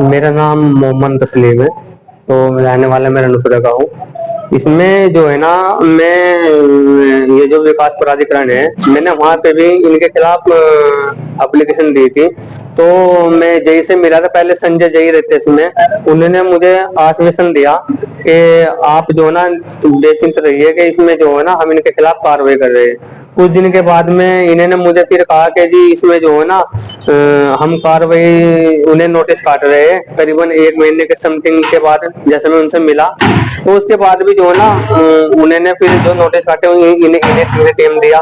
मेरा नाम मोहम्मद तस्लीम है। तो रहने वाला मैं रणसुरा का हूँ। इसमें जो है ना, मैं ये जो विकास प्राधिकरण है, मैंने वहां पे भी इनके खिलाफ एप्लीकेशन दी थी। तो मैं जई से मिला था, पहले संजय जई रहते इसमें, उन्होंने मुझे आश्वासन दिया कि आप जो है ना बेचिंत रहिए कि इसमें जो है ना हम इनके खिलाफ कार्रवाई कर रहे हैं। कुछ दिन के बाद में इन्होंने मुझे फिर कहा कि जी इसमें जो है ना हम कार्रवाई, उन्हें नोटिस काट रहे हैं करीबन 1 महीने के समथिंग के बाद, जैसे मैं उनसे मिला। तो उसके बाद भी जो है ना उन्होंने फिर जो नोटिस काटे इन्हें टेम दिया।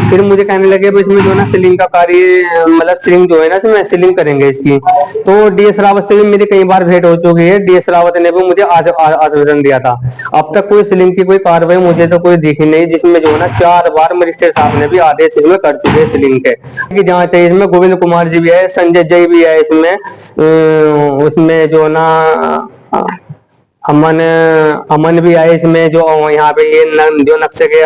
फिर मुझे कहने लगे भाई इसमें जो है ना सीलिंग का कार्य, मतलब सीलिंग जो है ना इसमें सीलिंग करेंगे इसकी। तो डीएस रावत से भी मेरी कई बार भेंट हो चुकी है। डीएस रावत ने भी मुझे आश्वासन दिया था। अब तक कोई सीलिंग की कोई कार्रवाई मुझे तो कोई दिखी नहीं, जिसमें जो है ना 4 बार मजिस्ट्रेट साहब ने भी आदेश इसमें कर चुके हैं सीलिंग के कि जहाँ चाहिए। इसमें गोविंद कुमार जी भी है, संजय जय भी है इसमें। उसमें जो ना अमन अमन भी आए इसमें, जो यहाँ पे ये जो नक्शे के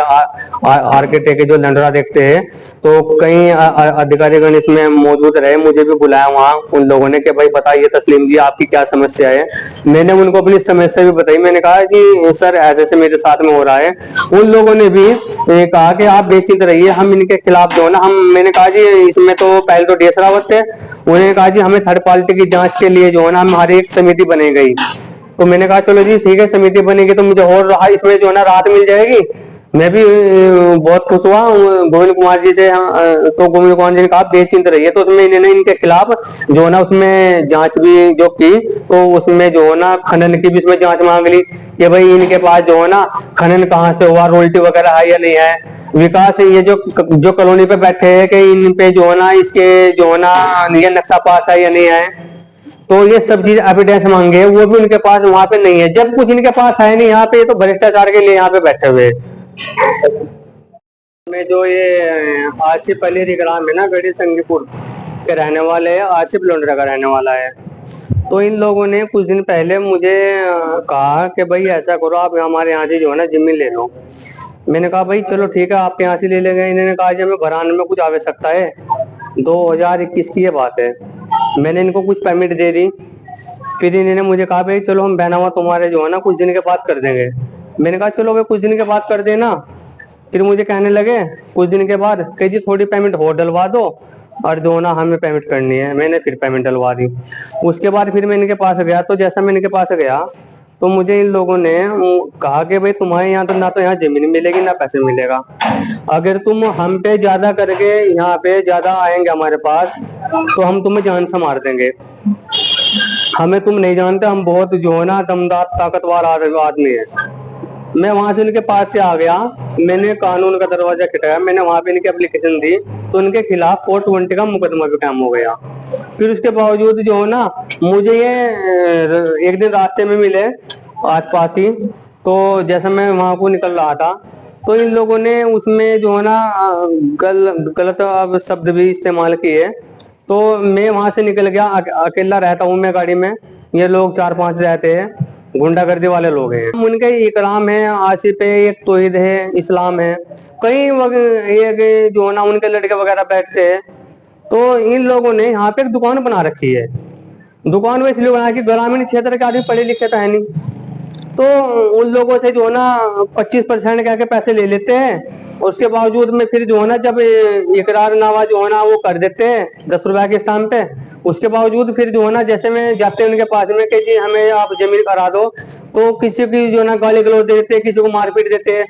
आर्किटेक्ट जो लंडरा देखते हैं। तो कई अधिकारीगण इसमें मौजूद रहे, मुझे भी बुलाया वहाँ उन लोगों ने कि भाई बताइए तस्लीम जी आपकी क्या समस्या है। मैंने उनको अपनी समस्या भी बताई। मैंने कहा कि सर ऐसे ऐसे मेरे साथ में हो रहा है। उन लोगों ने भी कहा कि आप बेचिंत रहिए, हम इनके खिलाफ जो है ना, हम मैंने कहा जी इसमें तो पहले तो डीएस रावत थे, उन्होंने कहा जी हमें थर्ड पार्टी की जांच के लिए जो है ना हमारी एक समिति बनी गई। तो मैंने कहा चलो जी ठीक है, समिति बनेगी तो मुझे और रहा इसमें जो है ना राहत मिल जाएगी। मैं भी बहुत खुश हुआ गोविंद कुमार जी से। तो गोविंद कुमार जी ने कहा बेचिंत रहिए। तो उसमें इन्होंने इनके खिलाफ जो है ना उसमें जांच भी जो की, तो उसमें जो है ना खनन की भी उसमें जांच मांग ली कि भाई इनके पास जो है ना खनन कहाँ से हुआ, रोल्टी वगैरह है या नहीं है। विकास ये जो कॉलोनी पे बैठे हैं कि इन पे जो है ना इसके जो है ना ये नक्शा पास है या नहीं है। तो ये सब चीज एविडेंस मांगे, वो भी उनके पास वहां पे नहीं है। जब कुछ इनके पास है नहीं यहाँ पे, तो भ्रष्टाचार के लिए यहाँ पे बैठे हुए। में जो ये आसिफ अली रिग्राम है ना, गढ़ी संगीपुर के रहने वाले है, आसिफ लोंडरा का रहने वाला है। तो इन लोगों ने कुछ दिन पहले मुझे कहा कि भाई ऐसा करो आप हमारे यहाँ से जो है ना जमीन ले लो। मैंने कहा भाई चलो ठीक है आपके यहाँ से ले लेंगे। इन्होंने कहा जी हमें भराने में कुछ आवश्यकता है, 2021 की ये बात है। मैंने इनको कुछ परमिट दे दी। फिर इन्होंने मुझे कहा भाई चलो हम बैनामा तुम्हारे जो है ना कुछ दिन के बाद कर देंगे। मैंने कहा चलो भाई कुछ दिन के बाद कर देना। फिर मुझे कहने लगे कुछ दिन के बाद कि जी थोड़ी पेमेंट और डलवा दो, और जो ना हमें पेमेंट करनी है। मैंने फिर पेमेंट डलवा दी। उसके बाद फिर मैं इनके पास गया। तो जैसा मैं इनके पास गया तो मुझे इन लोगों ने कहा कि भाई तुम्हारे यहाँ तो ना तो यहाँ जमीन मिलेगी ना पैसे मिलेगा। अगर तुम हम पे ज्यादा करके यहाँ पे ज्यादा आएंगे हमारे पास, तो हम तुम्हें जान से मार देंगे। हमें तुम नहीं जानते, हम बहुत जो है ना दमदार ताकतवर आदमी है। मैं वहां से उनके पास से आ गया। मैंने कानून का दरवाजा खटकाया, मैंने वहां पे इनकी एप्लीकेशन दी। तो उनके खिलाफ 420 का मुकदमा भी कायम हो गया। फिर उसके बावजूद जो है ना मुझे ये एक दिन रास्ते में मिले आसपास ही। तो जैसा मैं वहां को निकल रहा था, तो इन लोगों ने उसमें जो है ना गलत शब्द भी इस्तेमाल किए। तो मैं वहां से निकल गया। अकेला रहता हूँ मैं गाड़ी में, ये लोग 4-5 रहते हैं, गुंडागर्दी वाले लोग हैं। उनके इकराम है, आसिफ है, एक तौहीद है, इस्लाम है, कई एक जो है ना उनके लड़के वगैरह बैठते हैं। तो इन लोगों ने यहाँ पे एक दुकान बना रखी है। दुकान में इसलिए बना कि ग्रामीण क्षेत्र के आदमी पढ़े लिखे तो है नहीं, तो उन लोगों से जो है ना 25% कह के पैसे ले लेते हैं। उसके बावजूद में फिर जो है ना जब इकरारनामा जो है ना वो कर देते हैं 10 रुपए के स्टाम्प पे। उसके बावजूद फिर जो है ना जैसे में जाते हैं उनके पास में कि जी हमें आप जमीन करा दो, तो किसी की जो है ना गाली गलौज दे देते हैं, किसी को मारपीट देते हैं।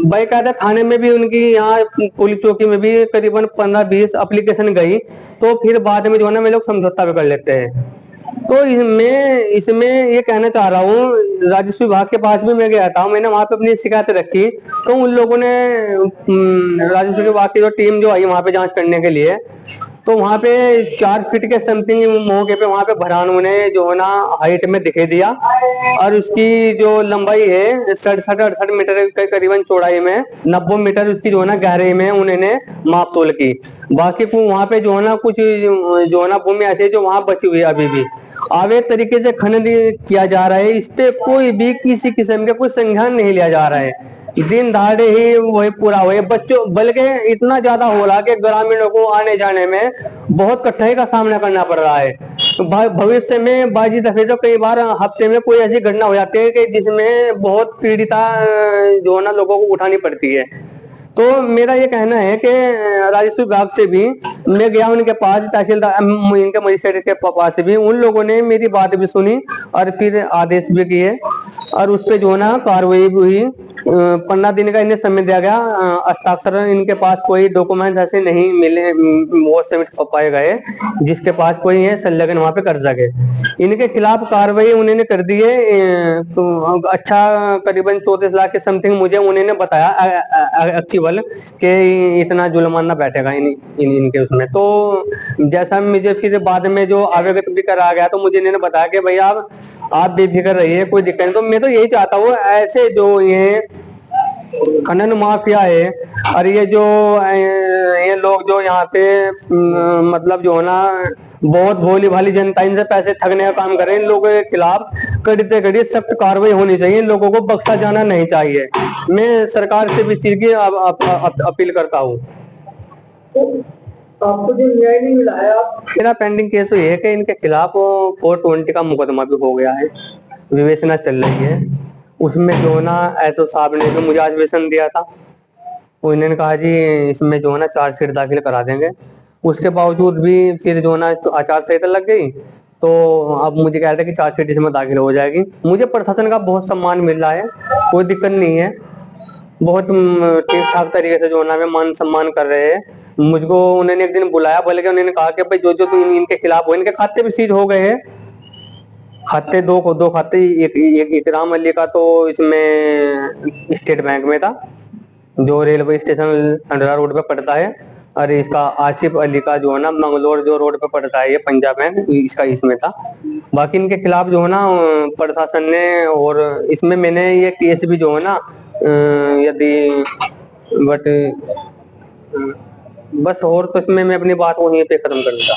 भाई कहते थाने में भी उनकी यहाँ पुलिस चौकी में भी करीबन 15-20 एप्लीकेशन गई। तो फिर बाद में जो है ना वे लोग समझौता भी कर लेते हैं। तो मैं इसमें ये कहना चाह रहा हूँ, राजस्व विभाग के पास भी मैं गया था, मैंने वहां पे अपनी शिकायत रखी। तो उन लोगों ने राजस्व विभाग की जो टीम जो आई वहां पे जांच करने के लिए, तो वहां पे 4 फीट के समथिंग मौके पे वहां पे भरान उन्हें जो है ना हाइट में दिखे दिया। और उसकी जो लंबाई है 67-68 मीटर के करीबन, चौड़ाई में 90 मीटर उसकी जो है ना गहराई में उन्होंने माप तोल की। बाकी को वहां पे जो है ना कुछ जो है ना भूमि ऐसी जो वहां बची हुई है अभी भी अवैध तरीके से खनन किया जा रहा है। इस पे कोई भी किसी किस्म का कोई संज्ञान नहीं लिया जा रहा है। दिन दहाड़े ही वही पूरा हुए बच्चों, बल्कि इतना ज्यादा हो रहा कि ग्रामीणों को आने जाने में बहुत कठिनाई का सामना करना पड़ रहा है। भविष्य में बाजी दफे तो कई बार हफ्ते में कोई ऐसी घटना हो जाती है कि जिसमें बहुत पीड़िता जो है ना लोगों को उठानी पड़ती है। तो मेरा ये कहना है कि राजस्व विभाग से भी मैं गया उनके पास, तहसीलदार इनके मजिस्ट्रेट के पास भी, उन लोगों ने मेरी बात भी सुनी और फिर आदेश भी किए और उस पे जो है ना कार्रवाई भी हुई। 15 दिन का इन्हें समय दिया गया। हस्ताक्षर इनके पास कोई डॉक्यूमेंट ऐसे नहीं मिले, वो सबमिट पाए गए जिसके पास कोई है संलग्न वहां पे कर सके। इनके खिलाफ कार्रवाई उन्होंने कर दी है। तो अच्छा करीबन 34 लाख के समथिंग मुझे उन्होंने बताया एक्चुअल कि इतना जुर्माना बैठेगा इनके उसमें। तो जैसा मुझे फिर बाद में जो अवगत भी करा गया तो मुझे इन्होंने बताया कि भैया आप बेफिक्र रहिए, कोई दिक्कत नहीं। तो मैं तो यही चाहता हूँ ऐसे जो ये खनन माफिया है और ये लोग जो यहाँ पे मतलब जो है ना बहुत भोली भाली जनता इनसे पैसे ठगने का काम कर रहे हैं, इन लोगों के खिलाफ कड़ी से कड़ी सख्त कार्रवाई होनी चाहिए। इन लोगों को बख्शा जाना नहीं चाहिए। मैं सरकार से भी इस चीज की अपील करता हूँ। आपको जो न्याय नहीं मिला है, मेरा पेंडिंग केस तो ये है कि इनके खिलाफ 420 का मुकदमा भी हो गया है, विवेचना चल रही है। उसमें जो ना एसओ साहब ने जो मुझे आश्वासन दिया था, उन्होंने कहा जी इसमें जो है ना चार्जशीट दाखिल करा देंगे। उसके बावजूद भी फिर जो ना आचार संहिता लग गई, तो अब मुझे कह रहे थे कि चार्जशीट इसमें दाखिल हो जाएगी। मुझे प्रशासन का बहुत सम्मान मिल रहा है, कोई दिक्कत नहीं है। बहुत ठीक ठाक तरीके से जो ना मैं मान सम्मान कर रहे हैं। मुझको उन्होंने एक दिन बुलाया, बल्कि उन्होंने कहा कि भाई जो जो तो इनके खिलाफ हो, इनके खाते भी सीज हो गए हैं। खाते दो खाते, एक इकराम अली का तो इसमें स्टेट बैंक में था जो रेलवे स्टेशन अंडरा रोड पे पड़ता है, और इसका आसिफ अली का जो है ना मंगलोर जो रोड पे पड़ता है ये पंजाब बैंक, इसका इसमें था। बाकी इनके खिलाफ जो है ना प्रशासन ने, और इसमें मैंने ये केस भी जो है ना यदि बट बस, और तो इसमें मैं अपनी बात को यहीं पे खत्म करूंगा।